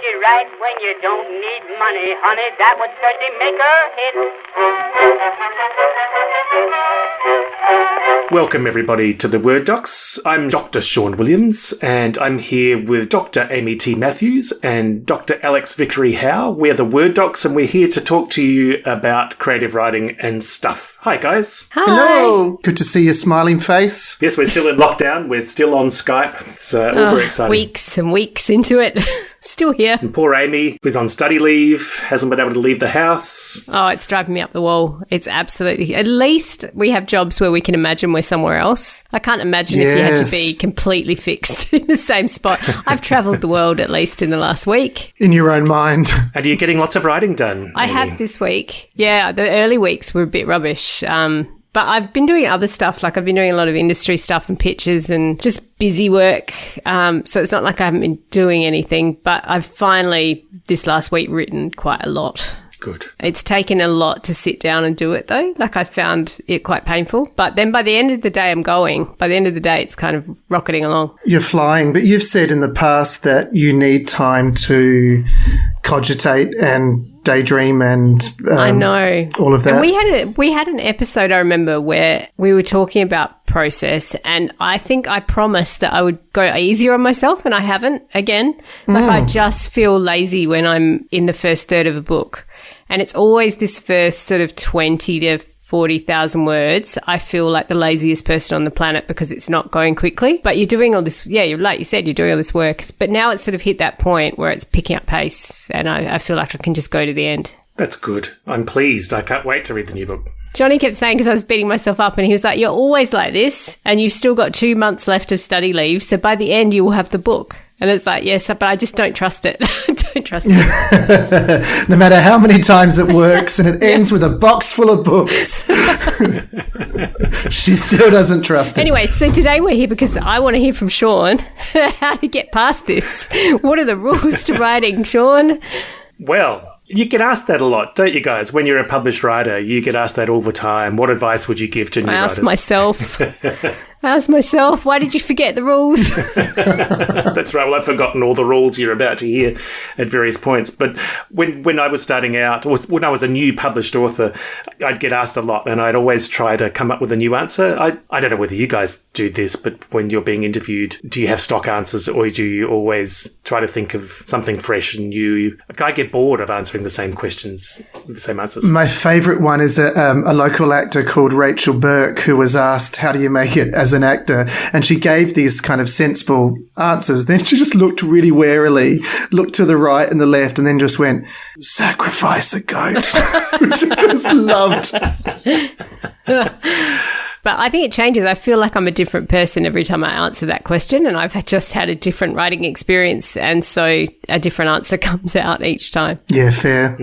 you write when you don't need money, honey? That would certainly make a hit. Welcome, everybody, to the Word Docs. I'm Dr. Sean Williams, and I'm here with Dr. Amy T. Matthews and Dr. Alex Vickery Howe. We're the Word Docs, and we're here to talk to you about creative writing and stuff. Hi, guys. Hi. Hello. Good to see your smiling face. Yes, we're still in lockdown. We're still on Skype. It's all very exciting. Weeks and weeks into it. Still here. And poor Amy, who's on study leave, hasn't been able to leave the house. Oh, it's driving me up the wall. It's absolutely... At least we have jobs where we can imagine we're somewhere else. I can't imagine if you had to be completely fixed in the same spot. I've travelled the world at least in the last week. In your own mind. And you're getting lots of writing done, I Amy. have this week. Yeah, the early weeks were a bit rubbish. But I've been doing other stuff, like I've been doing a lot of industry stuff and pitches and just busy work. So it's not like I haven't been doing anything, but I've finally, this last week, written quite a lot. Good. It's taken a lot to sit down and do it, though. Like, I found it quite painful. But then by the end of the day, I'm going. By the end of the day, it's kind of rocketing along. You're flying, but you've said in the past that you need time to cogitate and daydream and I know all of that. And we had an episode, I remember, where we were talking about process, and I think I promised that I would go easier on myself, and I haven't again. Like I just feel lazy when I'm in the first third of a book, and it's always this first sort of 20 to 40,000 words. I feel like the laziest person on the planet because it's not going quickly. But you're doing all this, you're, like you said, you're doing all this work. But now it's sort of hit that point where it's picking up pace, and I feel like I can just go to the end. That's good. I'm pleased. I can't wait to read the new book. Johnny kept saying, because I was beating myself up, and he was like, you're always like this, and you've still got 2 months left of study leave, so by the end you will have the book. And it's like, yes, but I just don't trust it. Don't trust it. No matter how many times it works and it ends with a box full of books. She still doesn't trust it. Anyway, so today we're here because I want to hear from Sean how to get past this. What are the rules to writing, Sean? Well, you get asked that a lot, don't you guys? When you're a published writer, you get asked that all the time. What advice would you give to new writers? I asked myself, why did you forget the rules? That's right. Well, I've forgotten all the rules you're about to hear at various points. But when I was starting out, or when I was a new published author, I'd get asked a lot, and I'd always try to come up with a new answer. I don't know whether you guys do this, but when you're being interviewed, do you have stock answers, or do you always try to think of something fresh and new? I get bored of answering the same questions with the same answers. My favourite one is a local actor called Rachel Burke, who was asked, how do you make it as an actor? And she gave these kind of sensible answers. Then she just looked really warily, looked to the right and the left, and then just went, sacrifice a goat. Which I just loved. But I think it changes. I feel like I'm a different person every time I answer that question, and I've just had a different writing experience, and so a different answer comes out each time. Yeah, fair.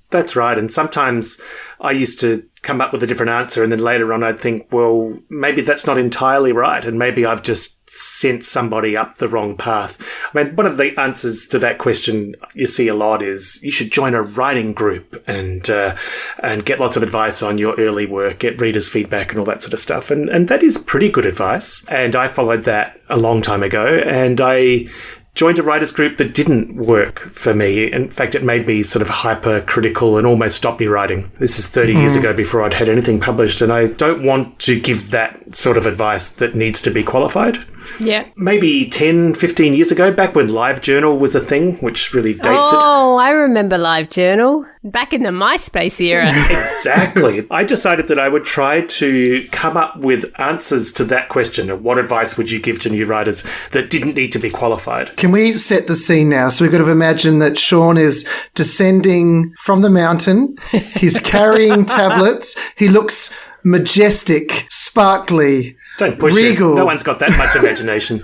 That's right. And sometimes I used to come up with a different answer, and then later on I'd think, well, maybe that's not entirely right, and maybe I've just sent somebody up the wrong path. I mean, one of the answers to that question you see a lot is you should join a writing group and get lots of advice on your early work, get readers' feedback and all that sort of stuff. And that is pretty good advice. And I followed that a long time ago, and I joined a writers group that didn't work for me. In fact, it made me sort of hypercritical and almost stopped me writing. This is 30 years ago before I'd had anything published, and I don't want to give that sort of advice that needs to be qualified. Yeah. Maybe 10, 15 years ago, back when LiveJournal was a thing, which really dates it. Oh, I remember LiveJournal. Back in the MySpace era. Exactly. I decided that I would try to come up with answers to that question of what advice would you give to new writers that didn't need to be qualified. Can we set the scene now? So we've got to imagine that Sean is descending from the mountain. He's carrying tablets. He looks majestic, sparkly, Don't push regal. it. No one's got that much imagination.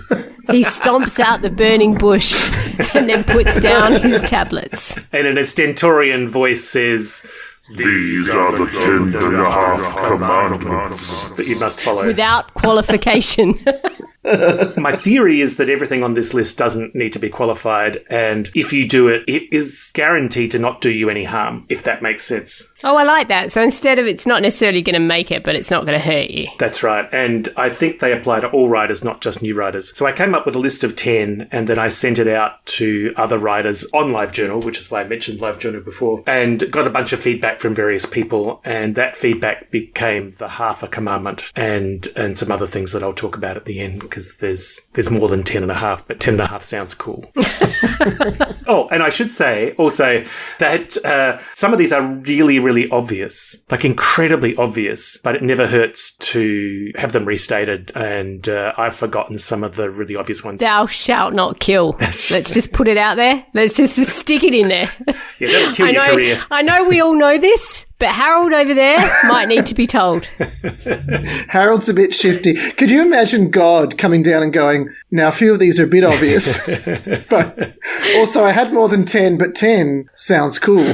He stomps out the burning bush and then puts down his tablets. And in a stentorian voice says, These are the 10.5 commandments that you must follow. Without qualification. My theory is that everything on this list doesn't need to be qualified, and if you do it, it is guaranteed to not do you any harm, if that makes sense. Oh, I like that. So instead of it's not necessarily going to make it, but it's not going to hurt you. That's right. And I think they apply to all writers, not just new writers. So I came up with a list of 10 and then I sent it out to other writers on LiveJournal, which is why I mentioned LiveJournal before, and got a bunch of feedback from various people. And that feedback became the half a commandment and some other things that I'll talk about at the end, because there's more than 10 and a half, but 10 and a half sounds cool. Oh, and I should say also that some of these are really, really obvious, like incredibly obvious, but it never hurts to have them restated. And I've forgotten some of the really obvious ones. Thou shalt not kill. Let's just put it out there. Let's just stick it in there. Yeah, that'll kill your career. I know we all know this, but Harold over there might need to be told. Harold's a bit shifty. Could you imagine God coming down and going, now a few of these are a bit obvious, but also I had more than 10, but 10 sounds cool.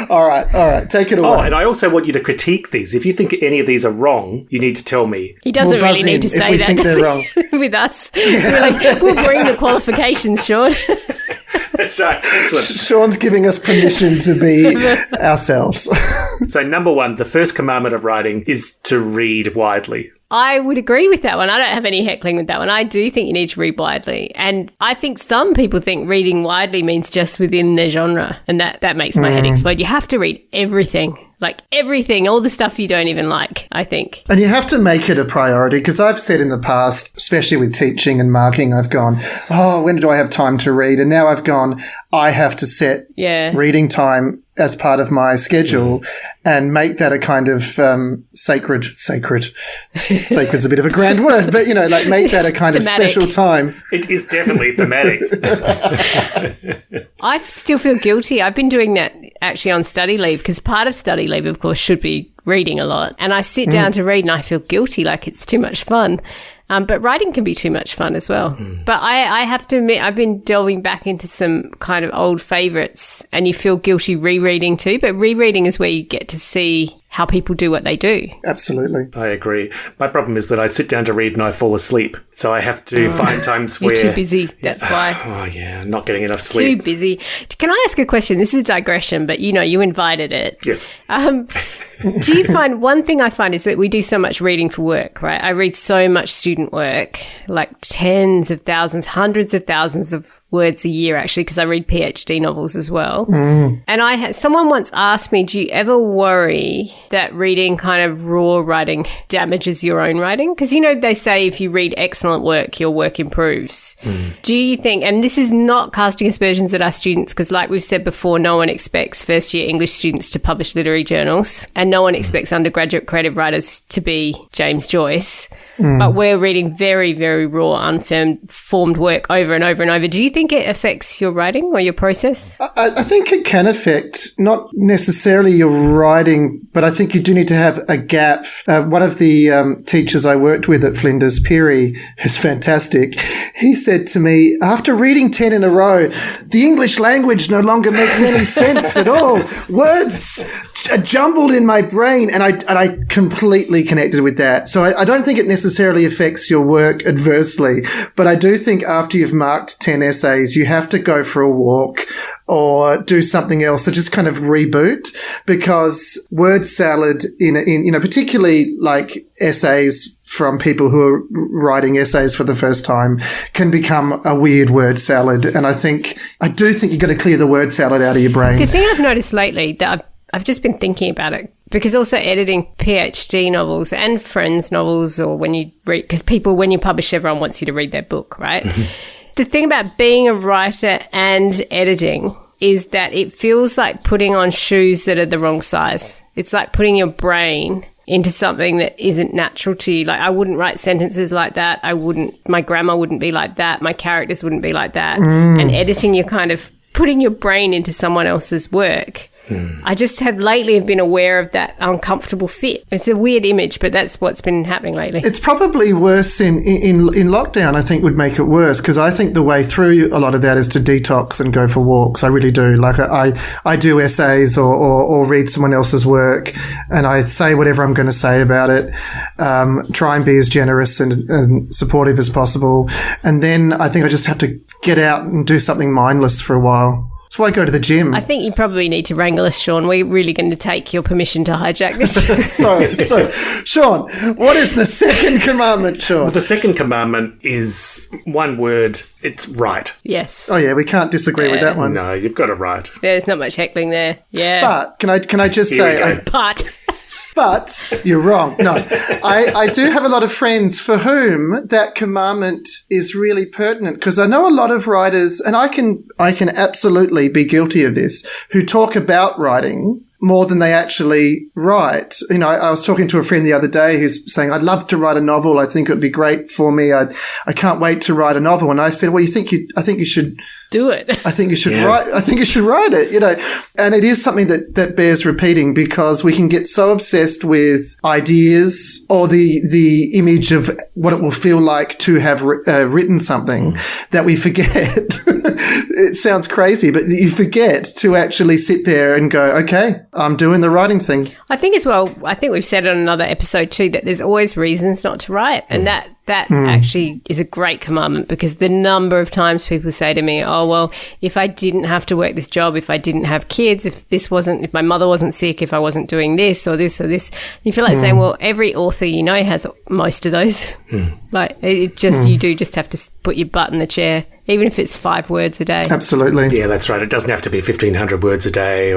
All right, take it away. Oh, and I also want you to critique these. If you think any of these are wrong, you need to tell me. He doesn't We'll really need to buzz in say if we that, think does they're he? wrong. With us. We'll bring the qualifications, Sean. That's right. Excellent. Sean's giving us permission to be ourselves. So number 1, the first commandment of writing is to read widely. I would agree with that one. I don't have any heckling with that one. I do think you need to read widely. And I think some people think reading widely means just within the genre. And that makes my head explode. You have to read everything. Like everything, all the stuff you don't even like, I think. And you have to make it a priority, because I've said in the past, especially with teaching and marking, I've gone, oh, when do I have time to read? And now I've gone, I have to set reading time as part of my schedule and make that a kind of sacred. Sacred's a bit of a grand word, but, like make that a kind of special time. It is definitely thematic. I still feel guilty. I've been doing that actually on study leave, because part of study leave, of course, should be reading a lot. And I sit down to read and I feel guilty, like it's too much fun. But writing can be too much fun as well. But I have to admit, I've been delving back into some kind of old favourites, and you feel guilty rereading too. But rereading is where you get to see how people do what they do. Absolutely. I agree. My problem is that I sit down to read and I fall asleep. So I have to find times where... You're too busy. That's why. Oh, yeah. Not getting enough sleep. Too busy. Can I ask a question? This is a digression, but you invited it. Yes. Do you find, one thing I find is that we do so much reading for work, right? I read so much student work, like tens of thousands, hundreds of thousands of words a year, actually, because I read PhD novels as well. And someone once asked me, do you ever worry that reading kind of raw writing damages your own writing? Because, they say if you read excellent work, your work improves. Do you think, and this is not casting aspersions at our students, because like we've said before, no one expects first-year English students to publish literary journals, and no one expects undergraduate creative writers to be James Joyce. But we're reading very, very raw, unformed work over and over and over. Do you think it affects your writing or your process? I think it can affect not necessarily your writing, but I think you do need to have a gap. One of the teachers I worked with at Flinders, Peary, who's fantastic, he said to me, after reading 10 in a row, the English language no longer makes any sense at all. Words are jumbled in my brain, and I completely connected with that. So I don't think it necessarily affects your work adversely, but I do think after you've marked 10 essays, you have to go for a walk or do something else, or just kind of reboot, because word salad particularly like essays from people who are writing essays for the first time can become a weird word salad. And I do think you've got to clear the word salad out of your brain. The thing I've noticed lately that I've just been thinking about it, because also editing PhD novels and friends' novels, or when you read, because when you publish, everyone wants you to read their book, right? The thing about being a writer and editing is that it feels like putting on shoes that are the wrong size. It's like putting your brain into something that isn't natural to you. Like, I wouldn't write sentences like that. My grammar wouldn't be like that. My characters wouldn't be like that. And editing, you're kind of putting your brain into someone else's work. I just have been aware of that uncomfortable fit. It's a weird image, but that's what's been happening lately. It's probably worse in lockdown, I think, would make it worse, because I think the way through a lot of that is to detox and go for walks. I really do. Like I do essays or read someone else's work, and I say whatever I'm going to say about it, try and be as generous and supportive as possible. And then I think I just have to get out and do something mindless for a while. That's why I go to the gym. I think you probably need to wrangle us, Sean. We're really going to take your permission to hijack this. So, Sean, what is the second commandment, Sean? Well, the second commandment is one word. It's right. Yes. Oh, yeah, we can't disagree with that one. No, you've got it right. There's not much heckling there. Yeah. But can I just Here we say... go. But you're wrong. No, I do have a lot of friends for whom that commandment is really pertinent, because I know a lot of writers, and I can absolutely be guilty of this, who talk about writing more than they actually write. You know, I was talking to a friend the other day who's saying, I'd love to write a novel. I think it would be great for me. I can't wait to write a novel. And I said, well, I think you should do it. I think you should write. I think you should write it. You know, and it is something that bears repeating, because we can get so obsessed with ideas or the image of what it will feel like to have written something that we forget. It sounds crazy, but you forget to actually sit there and go, okay, I'm doing the writing thing. I think as well, I think we've said on another episode too, that there's always reasons not to write. And that actually is a great commandment, because the number of times people say to me, oh, well, if I didn't have to work this job, if I didn't have kids, if my mother wasn't sick, if I wasn't doing this or this or this, you feel like saying, well, every author you know has most of those. Like you do just have to put your butt in the chair, even if it's 5 words a day. Absolutely. Yeah, that's right. It doesn't have to be 1,500 words a day,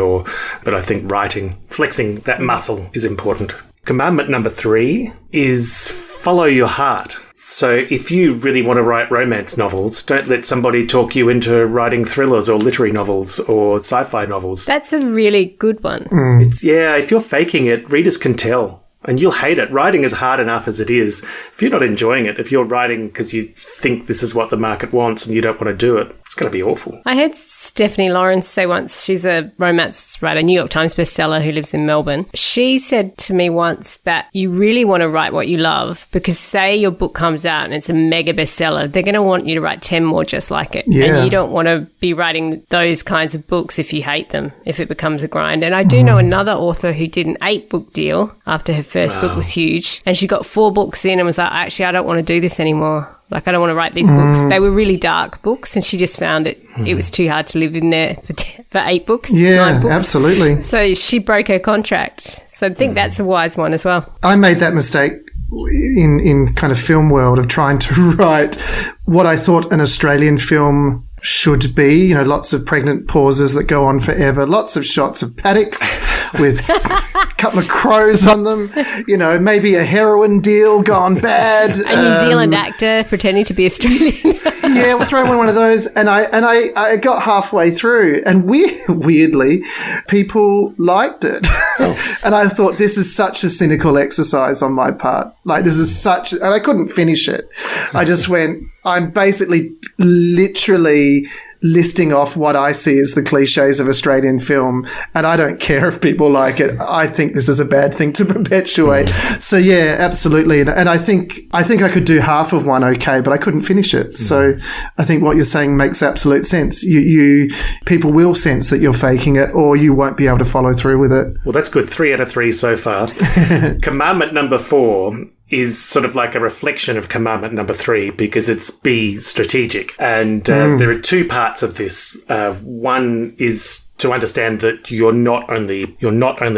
but I think writing, flexing that muscle is important. Commandment number 3 is follow your heart. So if you really want to write romance novels, don't let somebody talk you into writing thrillers or literary novels or sci-fi novels. That's a really good one. If you're faking it, readers can tell. And you'll hate it. Writing is hard enough as it is. If you're not enjoying it, if you're writing because you think this is what the market wants and you don't want to do it, it's going to be awful. I heard Stephanie Lawrence say once, she's a romance writer, New York Times bestseller who lives in Melbourne. She said to me once that you really want to write what you love, because say your book comes out and it's a mega bestseller, they're going to want you to write 10 more just like it. Yeah. And you don't want to be writing those kinds of books if you hate them, if it becomes a grind. And I do know another author who did an 8-book deal after her first book was huge, and she got 4 books in and was like, actually, I don't want to do this anymore. Like, I don't want to write these books. They were really dark books, and she just found it was too hard to live in there for 8 books. Yeah, 9 books. Absolutely. So she broke her contract. So I think that's a wise one as well. I made that mistake in kind of film world of trying to write what I thought an Australian film should be, you know, lots of pregnant pauses that go on forever, lots of shots of paddocks with a couple of crows on them, you know, maybe a heroin deal gone bad. A New Zealand actor pretending to be Australian. Yeah, we'll throw in one of those. And I got halfway through, and weirdly, people liked it. And I thought, this is such a cynical exercise on my part. Like, this is such, and I couldn't finish it. I just went, I'm basically literally listing off what I see as the cliches of Australian film, and I don't care if people like it. I think this is a bad thing to perpetuate. So yeah, absolutely. And I think I could do half of one okay, but I couldn't finish it. So I think what you're saying makes absolute sense. You people will sense that you're faking it, or you won't be able to follow through with it. Well, that's good. 3 out of 3 so far. Commandment number 4 is sort of like a reflection of commandment number 3, because it's be strategic. And there are 2 parts of this. One is to understand that you're not only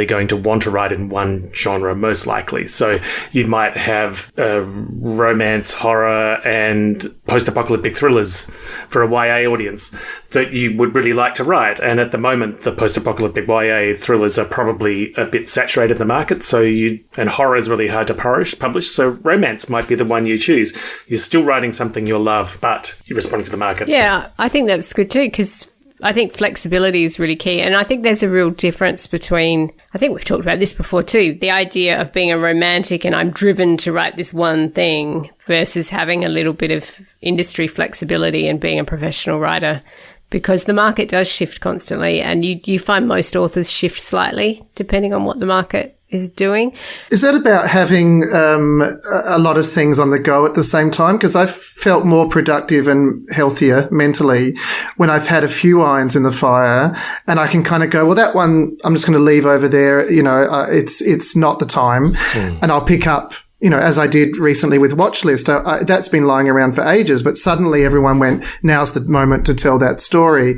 going to want to write in one genre, most likely. So you might have romance, horror, and post-apocalyptic thrillers for a YA audience that you would really like to write. And at the moment, the post-apocalyptic YA thrillers are probably a bit saturated in the market. And horror is really hard to publish. So romance might be the one you choose. You're still writing something you'll love, but you're responding to the market. Yeah, I think that's good too, because I think flexibility is really key. And I think there's a real difference between, I think we've talked about this before too, the idea of being a romantic and I'm driven to write this one thing versus having a little bit of industry flexibility and being a professional writer. Because the market does shift constantly, and you find most authors shift slightly depending on what the market is doing. Is that about having a lot of things on the go at the same time? Because I've felt more productive and healthier mentally when I've had a few irons in the fire, and I can kind of go, well, that one I'm just going to leave over there. You know, it's not the time, and I'll pick up as I did recently with Watchlist, that's been lying around for ages, but suddenly everyone went, now's the moment to tell that story.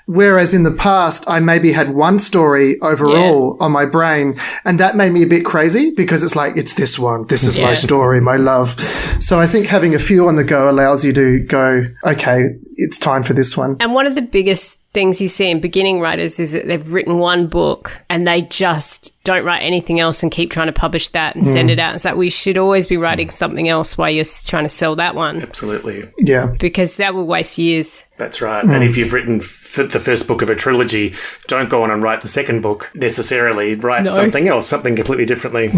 Whereas in the past, I maybe had one story overall on my brain, and that made me a bit crazy because it's like, it's this one. This is my story, my love. So I think having a few on the go allows you to go, okay, it's time for this one. And one of the biggest things you see in beginning writers is that they've written one book and they just don't write anything else and keep trying to publish that and send it out. It's like, we should always be writing something else while you're trying to sell that one. Absolutely. Yeah. Because that will waste years. That's right. And if you've written the first book of a trilogy, don't go on and write the second book necessarily. Write something else, something completely differently.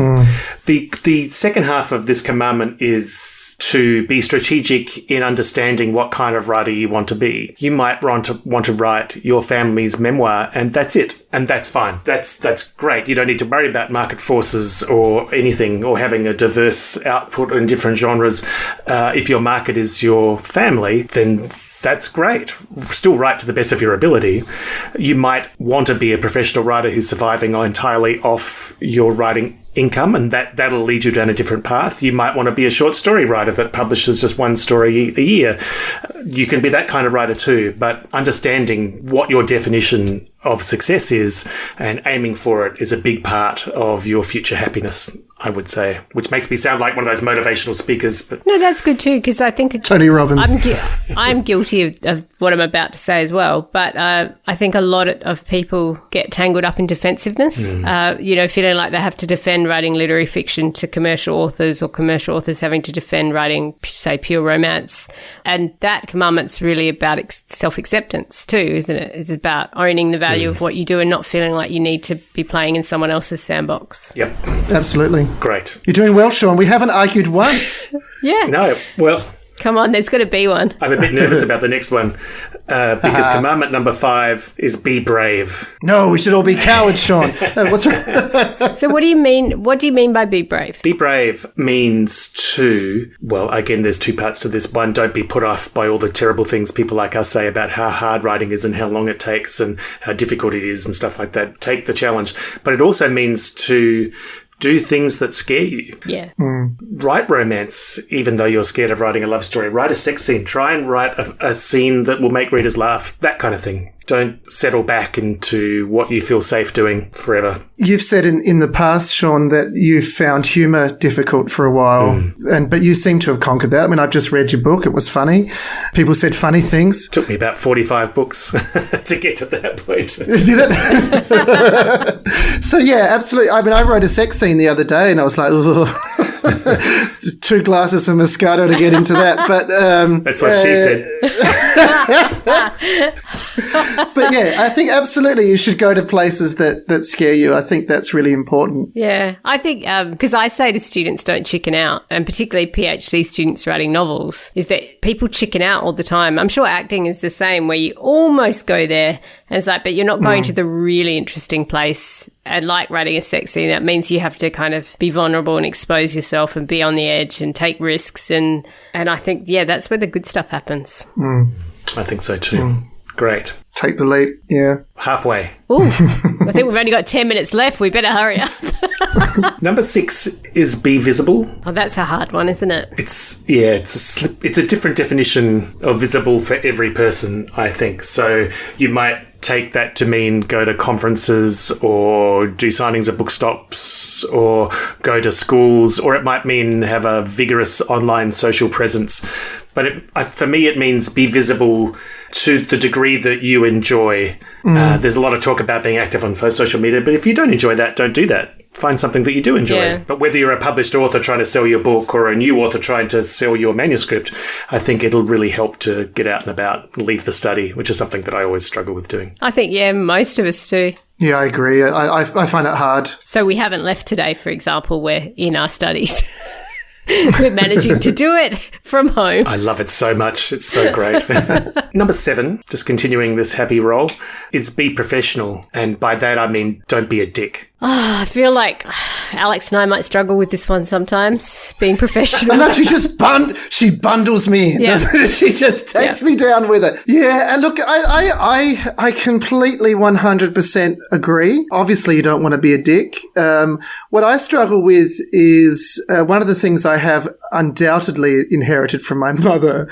The second half of this commandment is to be strategic in understanding what kind of writer you want to be. You might want to write your family's memoir, and that's it. And that's fine. That's great. You don't need to worry about market forces or anything, or having a diverse output in different genres. If your market is your family, then that's great. Still write to the best of your ability. You might want to be a professional writer who's surviving entirely off your writing income, and that'll lead you down a different path. You might want to be a short story writer that publishes just one story a year. You can be that kind of writer too, but understanding what your definition of success is and aiming for it is a big part of your future happiness, I would say, which makes me sound like one of those motivational speakers. But no, that's good too, because I think Tony Robbins. I'm guilty of what I'm about to say as well, but I think a lot of people get tangled up in defensiveness, feeling like they have to defend writing literary fiction to commercial authors, or commercial authors having to defend writing, say, pure romance. And that commandment's really about self-acceptance too, isn't it? It's about owning the value of what you do and not feeling like you need to be playing in someone else's sandbox. Yep. Absolutely. Great. You're doing well, Sean. We haven't argued once. Yeah. No, well, come on, there's got to be one. I'm a bit nervous about the next one because commandment number 5 is be brave. No, we should all be cowards, Sean. No, what's wrong? So what do you mean? What do you mean by be brave? Be brave means to, well, again, there's two parts to this. One, don't be put off by all the terrible things people like us say about how hard writing is and how long it takes and how difficult it is and stuff like that. Take the challenge. But it also means to do things that scare you. Yeah. Write romance, even though you're scared of writing a love story. Write a sex scene. Try and write a scene that will make readers laugh. That kind of thing. Don't settle back into what you feel safe doing forever. You've said in the past, Sean, that you found humour difficult for a while, but you seem to have conquered that. I mean, I've just read your book. It was funny. People said funny things. It took me about 45 books to get to that point. Did it? So, yeah, absolutely. I mean, I wrote a sex scene the other day and I was like, 2 glasses of Moscato to get into that. But that's what she said. But yeah, I think absolutely you should go to places that scare you. I think that's really important. Yeah, I think because I say to students, don't chicken out, and particularly PhD students writing novels, is that people chicken out all the time. I'm sure acting is the same, where you almost go there and it's like, but you're not going to the really interesting place. And like writing a sex scene, that means you have to kind of be vulnerable and expose yourself and be on the edge and take risks. And I think, yeah, that's where the good stuff happens. I think so too. Great. Take the leap, yeah. Halfway. Ooh, I think we've only got 10 minutes left. We better hurry up. Number 6 is be visible. Oh, that's a hard one, isn't it? It's a different definition of visible for every person, I think. So you might take that to mean go to conferences or do signings at bookstops or go to schools, or it might mean have a vigorous online social presence. But for me, it means be visible to the degree that you enjoy. There's a lot of talk about being active on social media, but if you don't enjoy that, don't do that. Find something that you do enjoy. Yeah. But whether you're a published author trying to sell your book or a new author trying to sell your manuscript, I think it'll really help to get out and about, leave the study, which is something that I always struggle with doing. I think, yeah, most of us do. Yeah, I agree. I find it hard. So we haven't left today, for example. We're in our studies. We're managing to do it from home. I love it so much. It's so great. Number 7, just continuing this happy roll, is be professional. And by that, I mean, don't be a dick. I feel like Alex and I might struggle with this one sometimes, being professional. And look, she bundles me in. Yeah. She just takes me down with it. Yeah, and look, I completely 100% agree. Obviously, you don't want to be a dick. What I struggle with is one of the things I have undoubtedly inherited from my mother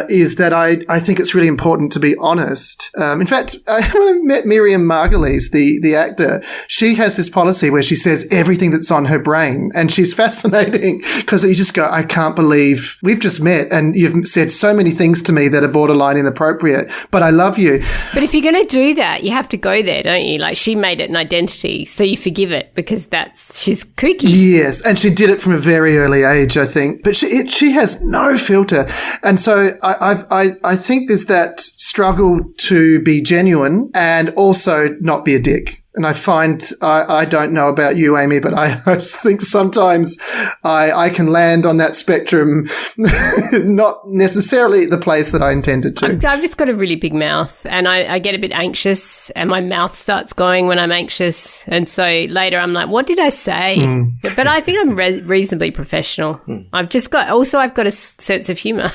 is that I think it's really important to be honest. In fact, when I met Miriam Margolyes, the actor, she has this policy where she says everything that's on her brain, and she's fascinating because you just go, I can't believe we've just met and you've said so many things to me that are borderline inappropriate, but I love you. But if you're going to do that, you have to go there, don't you? Like, she made it an identity, so you forgive it because she's kooky. Yes, and she did it from a very early age, I think. But she has no filter, and so I think there's that struggle to be genuine and also not be a dick. And I find, I don't know about you, Amy, but I think sometimes I can land on that spectrum, not necessarily the place that I intended to. I've just got a really big mouth, and I get a bit anxious, and my mouth starts going when I'm anxious. And so later I'm like, what did I say? But I think I'm reasonably professional. I've got a sense of humour.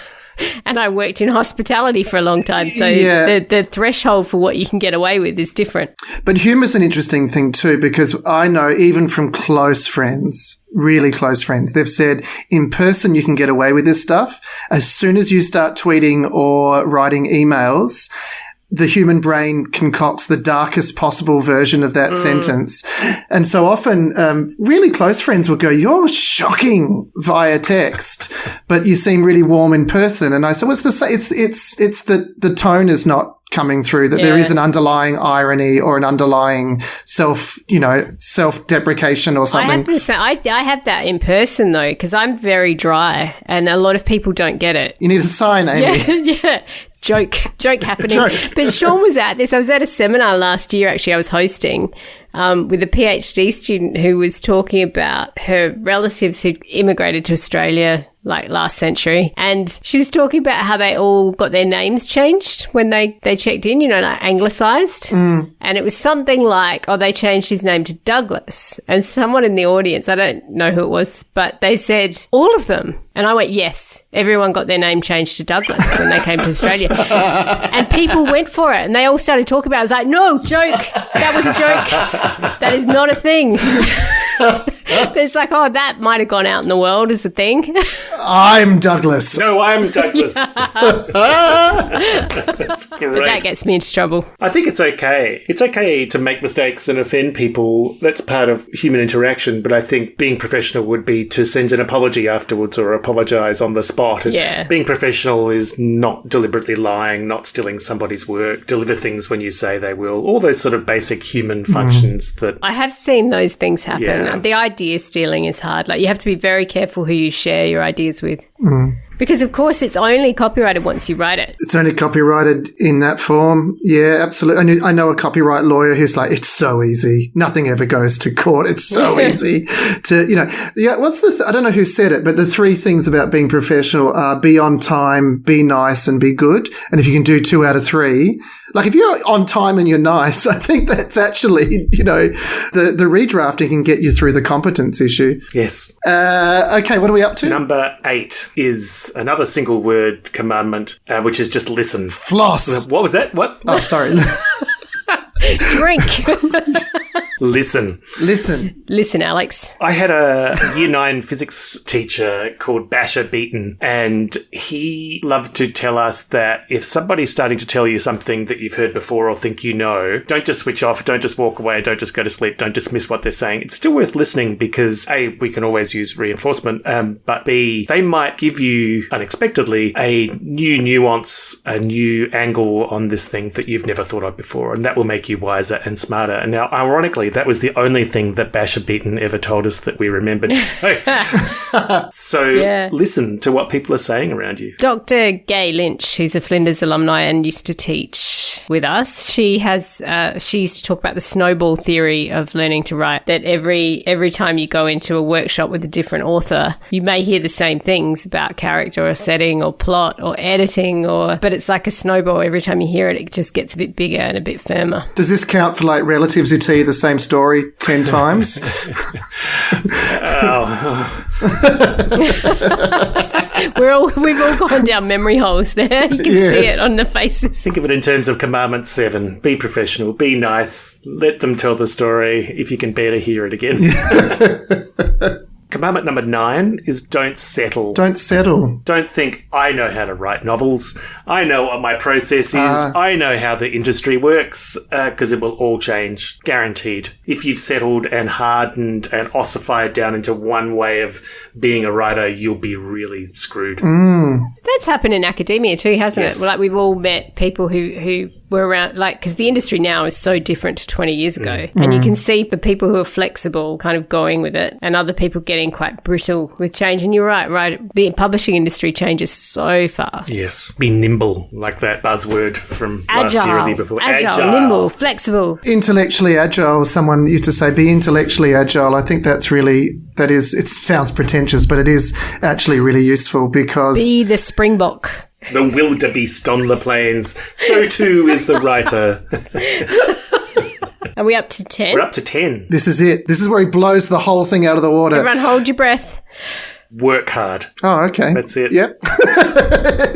And I worked in hospitality for a long time, so the threshold for what you can get away with is different. But humour's an interesting thing too, because I know even from close friends, really close friends, they've said in person you can get away with this stuff. As soon as you start tweeting or writing emails, the human brain concocts the darkest possible version of that sentence. And so often, really close friends will go, you're shocking via text, but you seem really warm in person. And I said, what's it's the tone is not coming through, that there is an underlying irony or an underlying self-deprecation or something. I have to say, I have that in person though, because I'm very dry and a lot of people don't get it. You need a sign, Amy. Yeah. Joke happening. But Sean was at this. I was at a seminar last year, actually, I was hosting with a PhD student who was talking about her relatives who immigrated to Australia like last century. And she was talking about how they all got their names changed when they checked in, like anglicised. And it was something like, they changed his name to Douglas. And someone in the audience, I don't know who it was, but they said, all of them. And I went, yes, everyone got their name changed to Douglas when they came to Australia. And people went for it and they all started talking about it. I was like, no, joke. That was a joke. That is not a thing. There's like, that might have gone out in the world as a thing. I'm Douglas. No, I'm Douglas. That's great. But that gets me into trouble. I think it's okay. It's okay to make mistakes and offend people. That's part of human interaction. But I think being professional would be to send an apology afterwards or apologise on the spot. And being professional is not deliberately lying, not stealing somebody's work, deliver things when you say they will. All those sort of basic human functions that... I have seen those things happen. Yeah. The idea stealing is hard. Like, you have to be very careful who you share your ideas with. Because, of course, it's only copyrighted once you write it. It's only copyrighted in that form. Yeah, absolutely. I know a copyright lawyer who's like, it's so easy. Nothing ever goes to court. It's so easy to, what's I don't know who said it, but the three things about being professional are be on time, be nice, and be good. And if you can do 2 out of 3, like if you're on time and you're nice, I think that's actually, the redrafting can get you through the competence issue. Yes. Okay, what are we up to? Number 8 is another single word commandment, which is just listen. Floss. What was that? What? Oh, sorry. Drink. Listen. Listen, Alex. I had a year 9 physics teacher called Basher Beaton, and he loved to tell us that if somebody's starting to tell you something that you've heard before or think you know, don't just switch off, don't just walk away, don't just go to sleep, don't dismiss what they're saying. It's still worth listening because A, we can always use reinforcement, but B, they might give you unexpectedly a new nuance, a new angle on this thing that you've never thought of before, and that will make you wiser and smarter. And now, ironically, that was the only thing that Basher Beaton ever told us that we remembered. So listen to what people are saying around you. Dr. Gay Lynch, who's a Flinders alumni and used to teach with us, she used to talk about the snowball theory of learning to write, that every time you go into a workshop with a different author, you may hear the same things about character or setting or plot or editing, but it's like a snowball. Every time you hear it, it just gets a bit bigger and a bit firmer. Does this count for like relatives who tell you the same story 10 times. We've all gone down memory holes there. You can see it on the faces. Think of it in terms of Commandment 7. Be professional, be nice, let them tell the story if you can bear to hear it again. Commandment number 9 is don't settle. Don't settle. Don't think, I know how to write novels. I know what my process is. I know how the industry works, because it will all change. Guaranteed. If you've settled and hardened and ossified down into one way of being a writer, you'll be really screwed. That's happened in academia too, hasn't it? Well, like we've all met people who were around, like, because the industry now is so different to 20 years ago. And you can see the people who are flexible kind of going with it and other people getting quite brittle with change. And you're right. The publishing industry changes so fast. Yes. Be nimble, like that buzzword from last year or the year before. Agile, nimble, flexible. Intellectually agile. Someone used to say, be intellectually agile. I think it sounds pretentious, but it is actually really useful because... Be the Springbok. The wildebeest on the plains. So too is the writer. Are we up to 10? We're up to 10. This is it. This is where he blows the whole thing out of the water. Everyone hold your breath. Work hard. Oh, okay. That's it. Yep.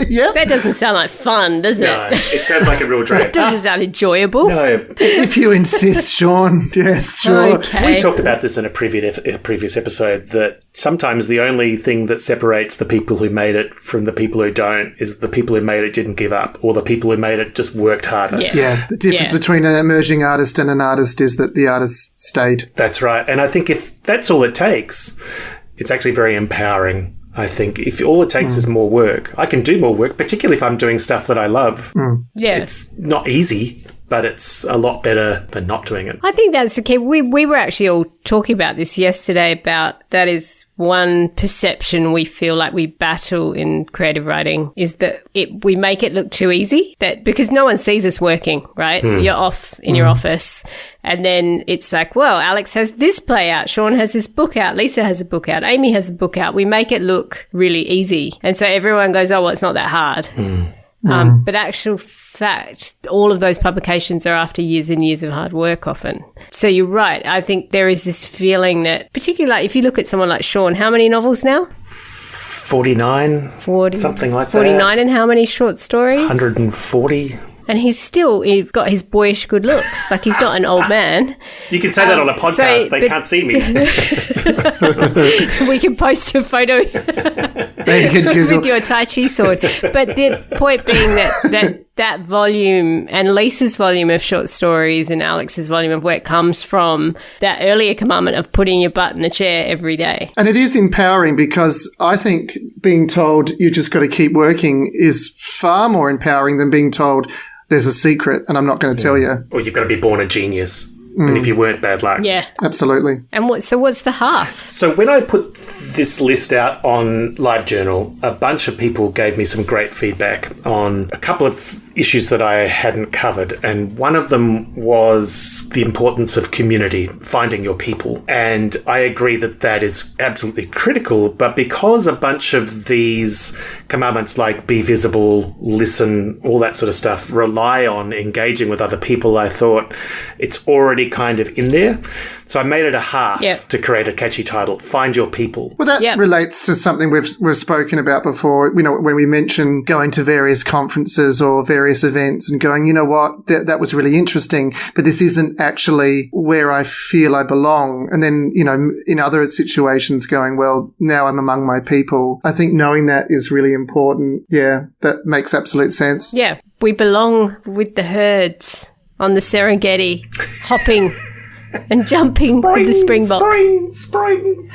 Yep. That doesn't sound like fun, does it? No, it sounds like a real drag. Doesn't sound enjoyable. No. If you insist, Sean. Yes, sure. Okay. We talked about this in a previous episode, that sometimes the only thing that separates the people who made it from the people who don't is the people who made it didn't give up, or the people who made it just worked harder. Yeah. The difference between an emerging artist and an artist is that the artist stayed. That's right. And I think if that's all it takes, it's actually very empowering. I think if all it takes is more work, I can do more work, particularly if I'm doing stuff that I love. Yeah. It's not easy, but it's a lot better than not doing it. I think that's the key. We were actually all talking about this yesterday, about that is one perception we feel like we battle in creative writing, is that we make it look too easy, that because no one sees us working, right? You're off in your office, and then it's like, well, Alex has this play out, Sean has this book out, Lisa has a book out, Amy has a book out. We make it look really easy. And so everyone goes, oh, well, it's not that hard. But actual fact, all of those publications are after years and years of hard work often. So you're right. I think there is this feeling that, particularly like if you look at someone like Sean, how many novels now? 49? 40. Something like 49 that. 49, and how many short stories? 140. And he's got his boyish good looks. Like, he's not an old man. You can say that on a podcast. They can't see me. We can post a photo with your Tai Chi sword. But the point being that volume, and Lisa's volume of short stories and Alex's volume of work, comes from that earlier commandment of putting your butt in the chair every day. And it is empowering, because I think being told you just got to keep working is far more empowering than being told there's a secret and I'm not going to tell you. Or you've got to be born a genius. And if you weren't, bad luck. Yeah. Absolutely. And what's the half? So when I put this list out on LiveJournal, a bunch of people gave me some great feedback on a couple of issues that I hadn't covered. And one of them was the importance of community, finding your people. And I agree that is absolutely critical. But because a bunch of these commandments like be visible, listen, all that sort of stuff rely on engaging with other people, I thought it's already kind of in there. So I made it a half to create a catchy title, Find Your People. Well, that relates to something we've spoken about before. You know, when we mention going to various conferences or various events and going, you know what, that was really interesting, but this isn't actually where I feel I belong. And then, you know, in other situations going, well, now I'm among my people. I think knowing that is really important. Yeah, that makes absolute sense. Yeah, we belong with the herds on the Serengeti, hopping and jumping with the Springbok. Spring.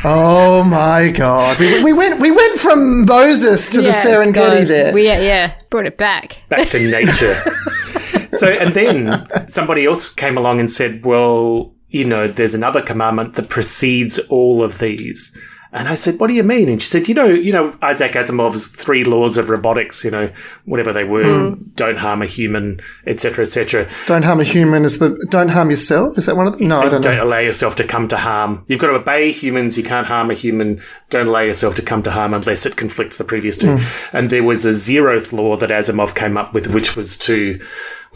Oh my God! We went from Moses to the Serengeti there. We brought it back to nature. So, and then somebody else came along and said, "Well, you know, there's another commandment that precedes all of these." And I said, what do you mean? And she said, you know, Isaac Asimov's 3 laws of robotics, you know, whatever they were, don't harm a human, etc., etc. Don't harm a human don't harm yourself? Is that one of them? No, I don't know. Don't allow yourself to come to harm. You've got to obey humans. You can't harm a human. Don't allow yourself to come to harm unless it conflicts the previous 2. And there was a 0th law that Asimov came up with, which was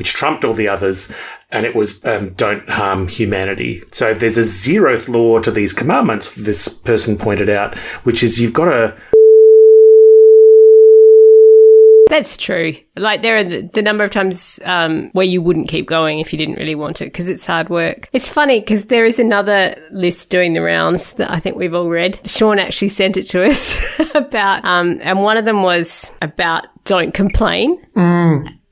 which trumped all the others, and it was don't harm humanity. So there's a 0th law to these commandments, this person pointed out, which is you've got to... That's true. Like, there are the number of times where you wouldn't keep going if you didn't really want it because it's hard work. It's funny because there is another list doing the rounds that I think we've all read. Sean actually sent it to us about, and one of them was about don't complain.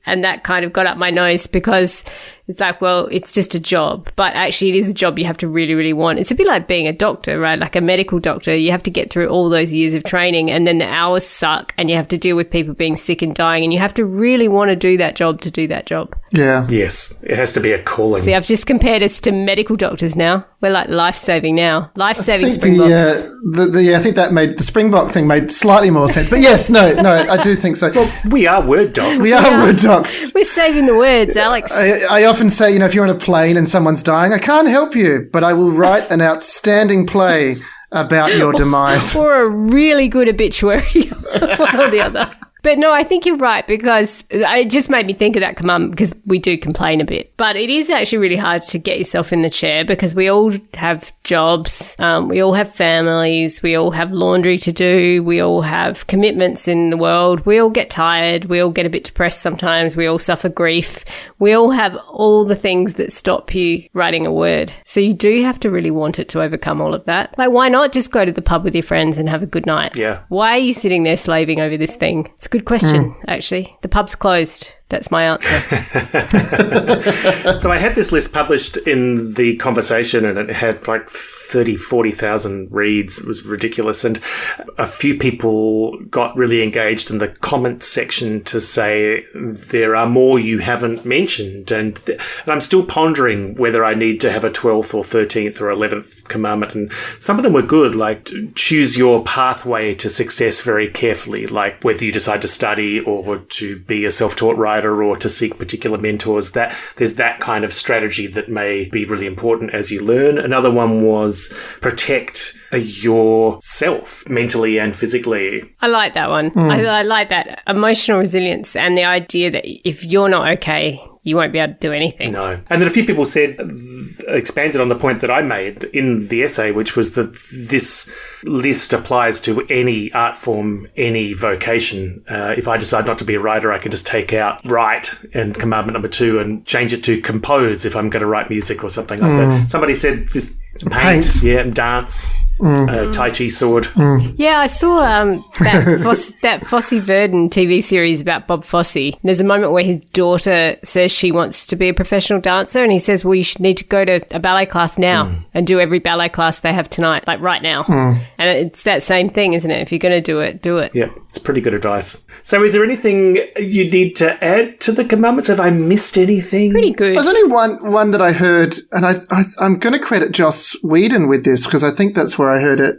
And that kind of got up my nose because it's like, well, it's just a job. But actually, it is a job you have to really, really want. It's a bit like being a doctor, right? Like a medical doctor. You have to get through all those years of training and then the hours suck and you have to deal with people being sick and dying and you have to really want to do that job to do that job. Yeah. Yes, it has to be a calling. See, I've just compared us to medical doctors now. We're like life-saving now. Life-saving Springboks. I think that made the Springbok thing made slightly more sense. But yes, no, I do think so. Well, we are word dogs. We are word dogs. We're saving the words, Alex. I often say, if you're on a plane and someone's dying, I can't help you, but I will write an outstanding play about your demise. Or a really good obituary, one or the other. But no, I think you're right because it just made me think of that commandment because we do complain a bit. But it is actually really hard to get yourself in the chair because we all have jobs, we all have families, we all have laundry to do, we all have commitments in the world, we all get tired, we all get a bit depressed sometimes, we all suffer grief, we all have all the things that stop you writing a word. So you do have to really want it to overcome all of that. Like, why not just go to the pub with your friends and have a good night? Yeah. Why are you sitting there slaving over this thing? It's a good question, actually. The pub's closed. That's my answer. So I had this list published in The Conversation and it had like 30, 40,000 reads. It was ridiculous. And a few people got really engaged in the comment section to say there are more you haven't mentioned. And I'm still pondering whether I need to have a 12th or 13th or 11th commandment. And some of them were good, like choose your pathway to success very carefully, like whether you decide to study or to be a self-taught writer or to seek particular mentors. That there's that kind of strategy that may be really important as you learn. Another one was protect yourself mentally and physically. I like that one. I like that emotional resilience and the idea that if you're not okay, you won't be able to do anything. No. And then a few people expanded on the point that I made in the essay, which was that this list applies to any art form, any vocation. If I decide not to be a writer, I can just take out write and commandment number 2 and change it to compose if I'm going to write music or something like that. Somebody said this paint. Yeah, and dance. Tai Chi sword. Yeah, I saw that Fosse Verdon TV series about Bob Fosse. There's a moment where his daughter says she wants to be a professional dancer and he says, well, you should need to go to a ballet class now and do every ballet class they have tonight, like right now. And it's that same thing, isn't it? If you're going to do it, do it. Yeah, it's pretty good advice. So is there anything you need to add to the commandments? Have I missed anything? Pretty good. There's only one that I heard, and I'm going to credit Joss Whedon with this because I think that's where I heard it.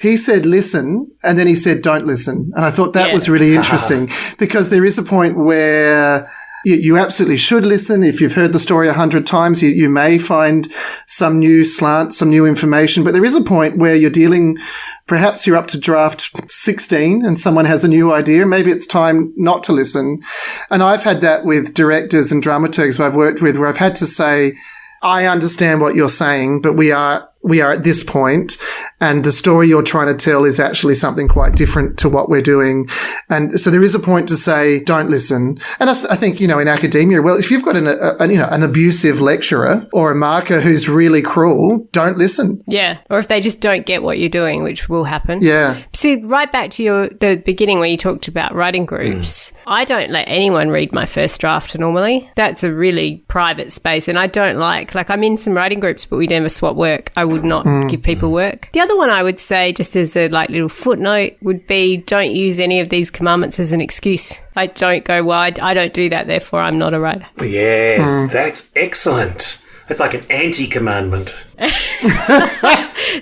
He said listen, and then he said don't listen. And I thought that was really interesting because there is a point where you absolutely should listen. If you've heard the story 100 times, you may find some new slant, some new information. But there is a point where you're dealing, perhaps you're up to draft 16 and someone has a new idea. Maybe it's time not to listen. And I've had that with directors and dramaturgs who I've worked with where I've had to say, I understand what you're saying, but we are at this point, and the story you're trying to tell is actually something quite different to what we're doing. And so there is a point to say, don't listen. And I think, in academia, well, if you've got an abusive lecturer or a marker who's really cruel, don't listen. Yeah. Or if they just don't get what you're doing, which will happen. Yeah. See, right back to the beginning where you talked about writing groups, I don't let anyone read my first draft normally. That's a really private space. And I don't like I'm in some writing groups, but we never swap work. I would not give people work. The other one I would say, just as a little footnote, would be don't use any of these commandments as an excuse. Don't go wide. I don't do that, therefore I'm not a writer. Yes, that's excellent. It's like an anti-commandment.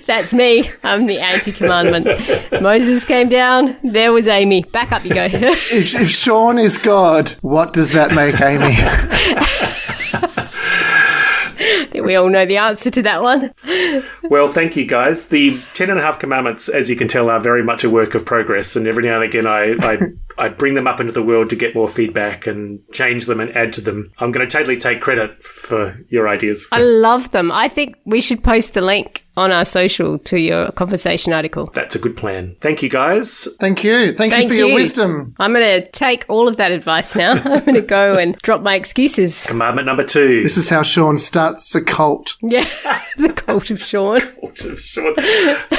That's me. I'm the anti-commandment. Moses came down. There was Amy. Back up you go. If Sean is God, what does that make Amy? The We all know the answer to that one. Well, thank you, guys. The 10 and a half commandments, as you can tell, are very much a work of progress. And every now and again, I bring them up into the world to get more feedback and change them and add to them. I'm going to totally take credit for your ideas. I love them. I think we should post the link on our social to your conversation article. That's a good plan. Thank you, guys. Thank you. Thank you for your wisdom. I'm going to take all of that advice now. I'm going to go and drop my excuses. Commandment number 2. This is how Sean starts a cult. Yeah, the cult of Sean. Cult of Sean.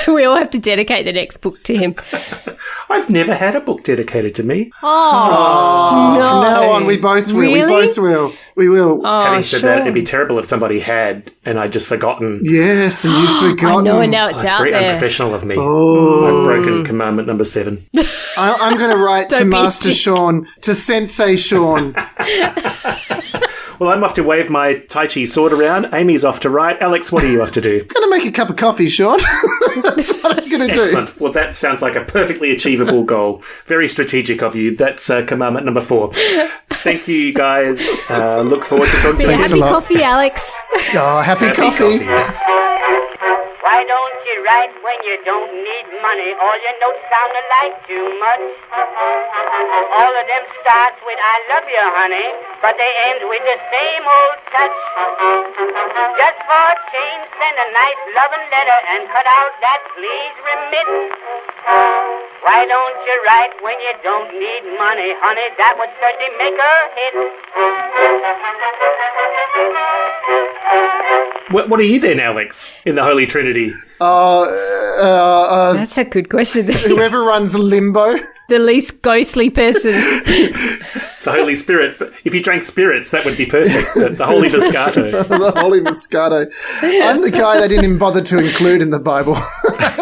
We all have to dedicate the next book to him. I've never had a book dedicated to me. Oh, no. From now on, we both will. Really? We both will. We will. Oh, Having said Sean. that, it'd be terrible if somebody had and I'd just forgotten. Yes, and you've forgotten. I know, and now it's It's out very there. unprofessional of me. Oh. I've broken commandment number 7. I'm going to write to Don't be a Master dick. Sean, to Sensei Sean. Well, I'm off to wave my Tai Chi sword around. Amy's off to write. Alex, what are you off to do? I'm going to make a cup of coffee, Sean. That's what I'm going to do. Excellent. Well, that sounds like a perfectly achievable goal. Very strategic of you. That's commandment number 4. Thank you, guys. Look forward to talking to you Happy again. coffee, Alex. Oh, happy coffee. Why don't you write when you don't need money? All your notes sound alike too much. All of them start with I love you, honey, but they end with the same old touch. Just for a change, send a nice loving letter and cut out that please remit. Why don't you write when you don't need money, honey? That would certainly make a hit. What are you then, Alex, in the Holy Trinity? That's a good question. Whoever runs Limbo. The least ghostly person. The Holy Spirit. But if you drank spirits, that would be perfect. The Holy Moscato. The Holy Moscato. I'm the guy they didn't even bother to include in the Bible.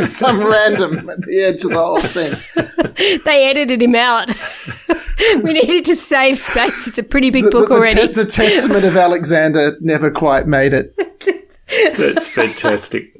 Some random at the edge of the whole thing. They edited him out. We needed to save space. It's a pretty big book already. The Testament of Alexander never quite made it. That's fantastic.